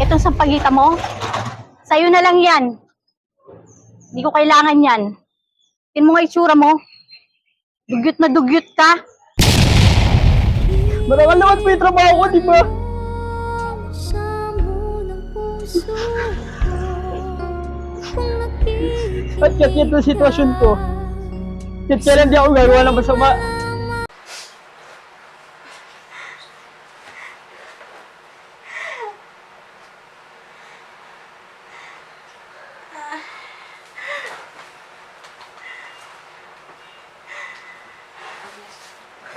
Etong sampagita mo, sa'yo na lang yan. Hindi ko kailangan yan. Tingnan mo nga itsura mo. Dugyot na dugyot ka. Marangal naman po yung trabaho ko, di ba? At kahit yung sitwasyon ko, kahit kailan di ako gagawa ng masama.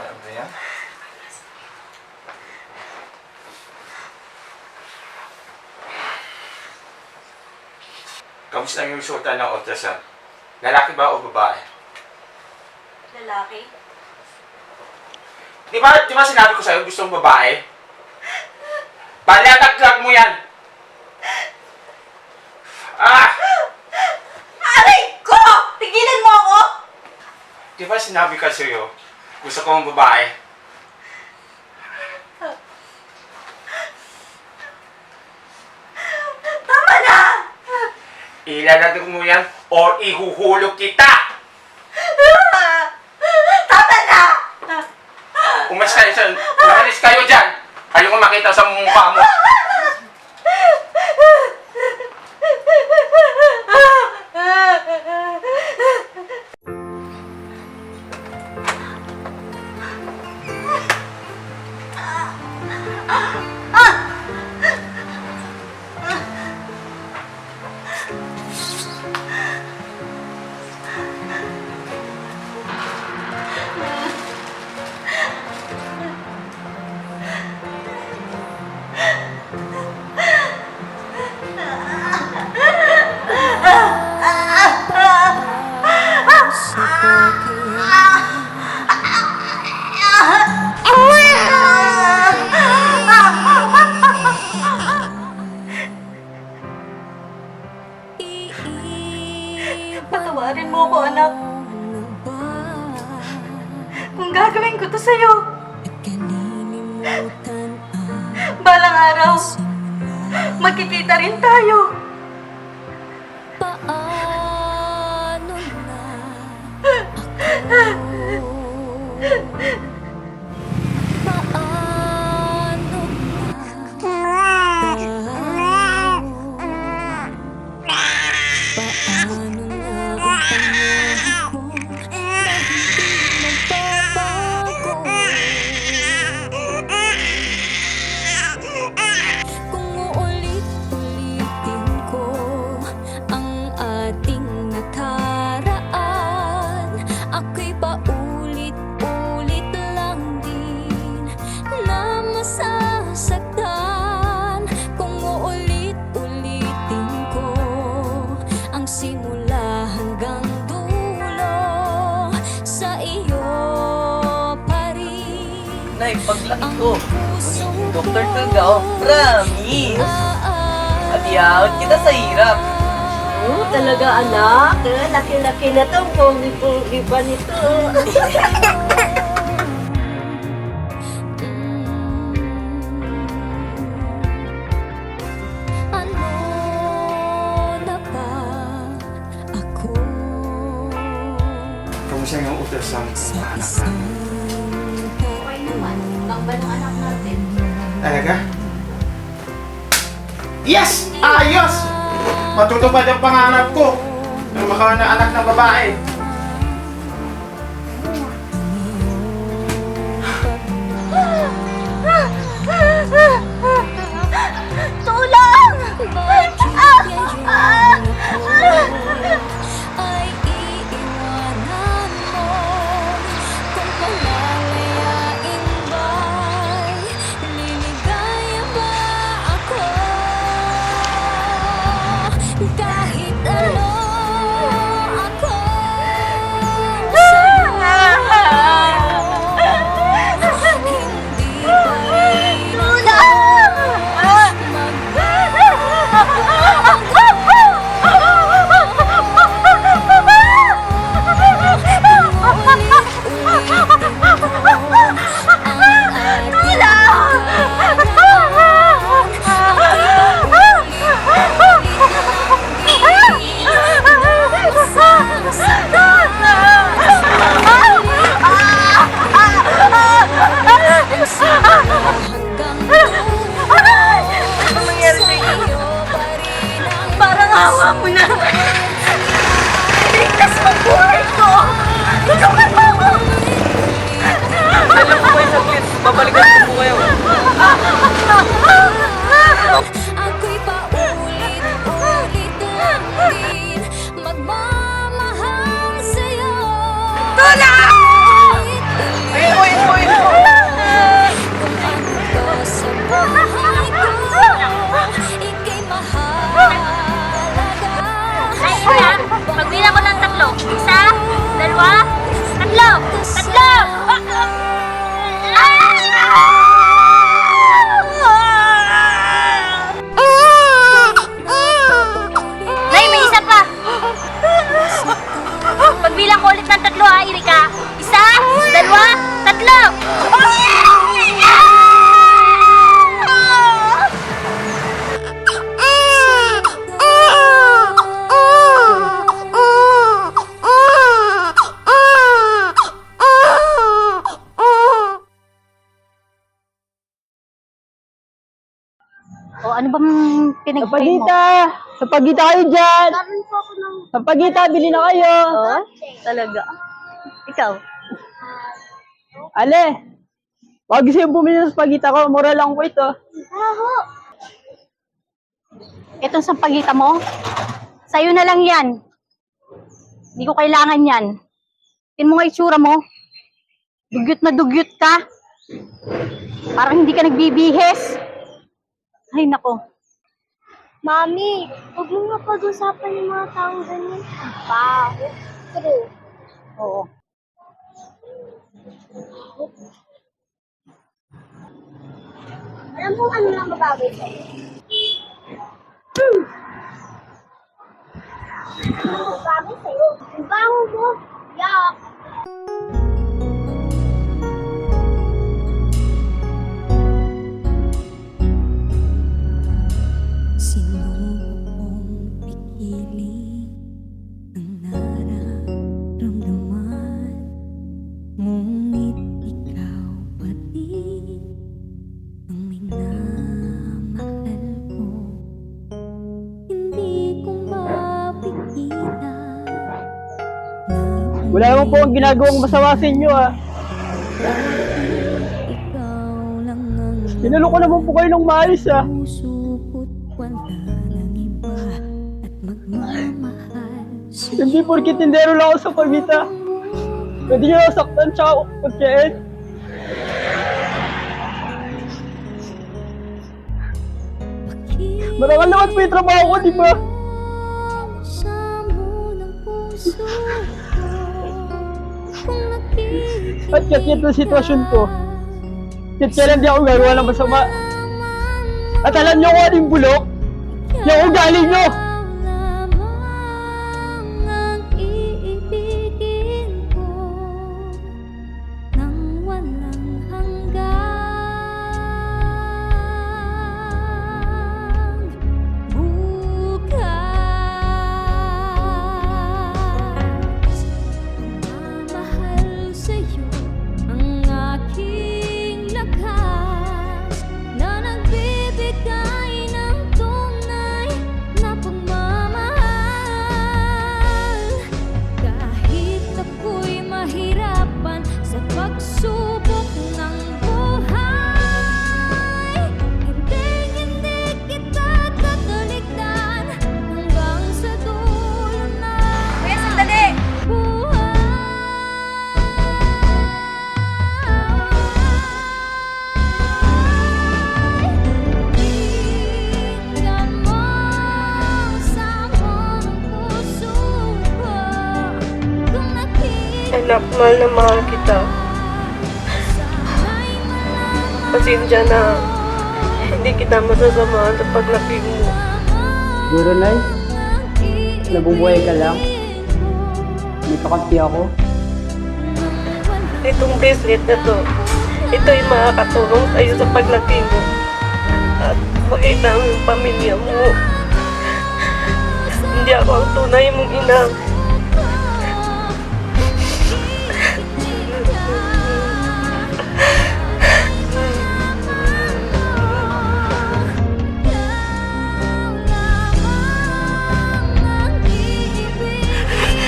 Alam mo yan? Kamusta yung resulta ng ultrasound? Lalaki ba o babae? Lalaki? Di ba sinabi ko sa'yo gusto mong babae? Palataglag mo yan! Ah! Aray ko! Tigilan mo ako! Di ba sinabi ko sa'yo gusto ko mong babae? Tama na! Ilalatag mo yan or ihuhulog kita! Tama na! Umalis kayo dyan! Ayoko makita sa mukha mo! Patawarin mo ako, anak. Kung gagawin ko to sa'yo, balang araw, magkikita rin tayo. Paano na Paano kung uulit-ulitin ko ang ating nakaraan, ako'y paulit-ulit lang din na masasaktan. Kung uulit-ulitin ko ang simula hanggang dulo, sa iyo pa rin Nay, paglaki ko, pusong doktor talaga ako. Promise! Pati-out kita sa hirap. Oo, talaga anak. Laki-laki na to. Pogi-pogi pa nito. Ano na ba ako? Kamusta yung ultrasound ng mga anak Isang namin? Okay naman. Bangba ng anak natin. Talaga? Yes! Ayos! Matutupad ang pangarap ko na makaroon ng anak na babae. Tulong! Ay iiwanan mo kung palalayain ba'y liligaya ba ako? Kahit ano ako sa'yo, hindi pa rin ako O ano bang pinag-pray mo? Sapagita! Sapagita kayo dyan! Sapagita, bili na kayo! Oo? Talaga. Ikaw? Ale! Wag kasi yung bumili ng spagita ko, mura lang po ito. Itong sampagita mo? Sa'yo na lang yan. Hindi ko kailangan yan. Tingnan mo nga itsura mo. Dugyot na dugyot ka. Parang hindi ka nagbibihis. Ay, nako. Mami, huwag mo nga pag-usapan yung mga taong ganyan. Baho. True. Oo. Alam mo ano lang mababay sa'yo? Ano mababay sa'yo? Ang bango mo. Yak. Sinubukong pigiling ang nararamdaman, ngunit ikaw pa rin ang minamahal ko. Hindi ko mapigilan na Wala naman po ang ginagawang masama sa inyo ah. ikaw lang ang Tinalo ko naman po kayo ng maayos ah. puso ko't wala nang iba at magmamahal sa'yo. Hindi porkit tindero lang ako sa pagita. Pwede nyo lang saktan tsaka pagkain. Marangal naman po yung trabaho ko, di ba? Samo ng puso ko kung nakikita At kaya ang sitwasyon ko. Kahit kailan di ako gagawa ng masama. At alam nyo kung anong bulok? Yung ugali nyo! lamang ang iibigin ko nang walang hanggan. Bukas, mamahal sa'yo ang aking lakas na nagbibigay ng tunay na pagmamahal. Kahit ako'y mahirapan sa pagsubok ng buhay, hindi kita tatalikdan hanggang sa dulo na buhay. Tingnan mo sa ng puso ko kung nakita Anak, mahal na mahal kita. Pasensya na. Hindi kita masasamahan sa paglaki mo. Siguro, Nay, nabubuhay ka lang. May pakampi ako. Itong bracelet na to, ito'y makakatulong sa'yo sa paglaki mo. At makita mo yung pamilya mo. Hindi ako ang tunay mong ina.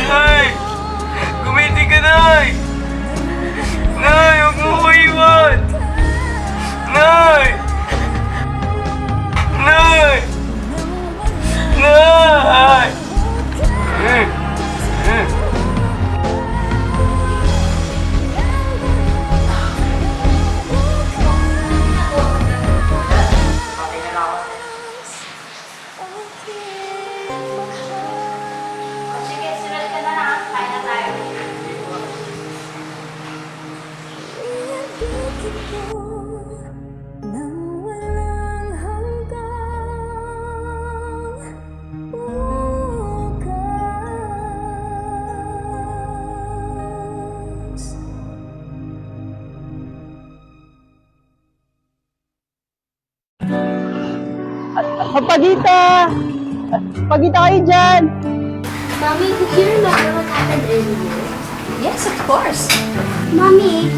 Nay! Gumiting ka, Nay! Nay, huwag mo ko iwan! Nay! Nay! Nay! nang walang hanggan. Bukas. Sapagita! Sapagita kayo dyan! Mami, did you remember what happened earlier? Yes, of course. Mami,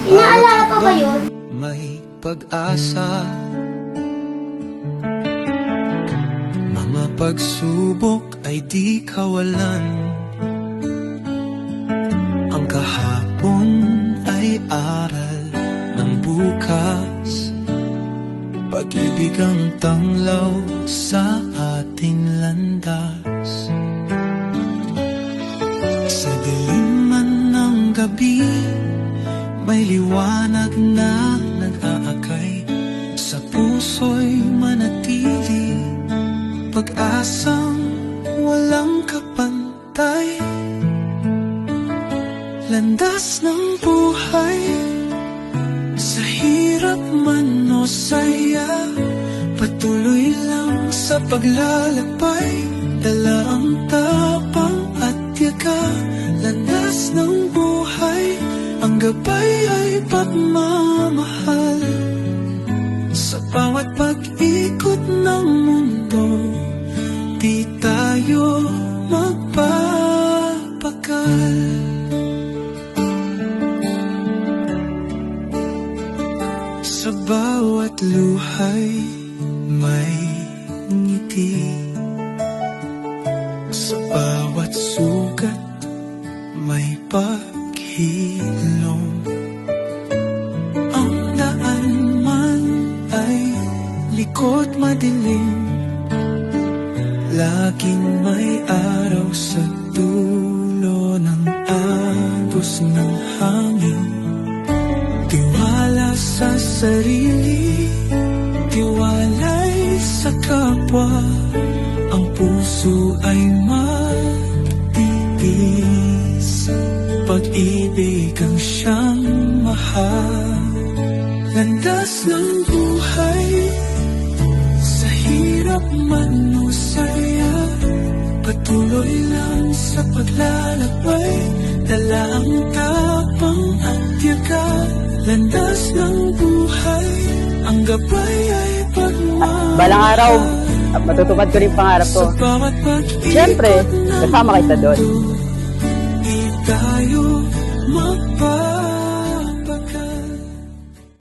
inaalala pa ba yun? May pag-asa pagsubok ay di kawalan. Ang kahapon ay aral ng bukas. Pag-ibig ang tanglaw sa ating landas. Sa dilim man ng gabi, may liwanag na nag-aakay. Sa puso'y manatili pag-asang walang kapantay. Landas ng buhay, sa hirap man o saya, patuloy lang sa paglalakbay. Dala ang tapang at tiyaga. Landas ng buhay, ang gabay ay pagmamahal. Sa bawat pag-ikot ng mundo, di tayo magpapakal. Sa bawat luhay may ngiti. Sa bawat sugat may paghilom. Ang daan man ay likod madilim, laging may araw sa dulo ng agos ng hangin. Tiwala sa sarili, tiwalay sa kapwa. Ang puso ay matitiis, pag-ibig ang siyang mahal. Landas ng buhay, sa hirap man o saya, patuloy lang sa paglalakbay. Dala ang tapang at tiyaga. Landas ng buhay, ang gabay ay pagmamahal. Balang araw, matutupad ko rin pangarap ko. Sa bawat pag-ikot Siyempre, kasama kita doon. Di tayo magpapakal.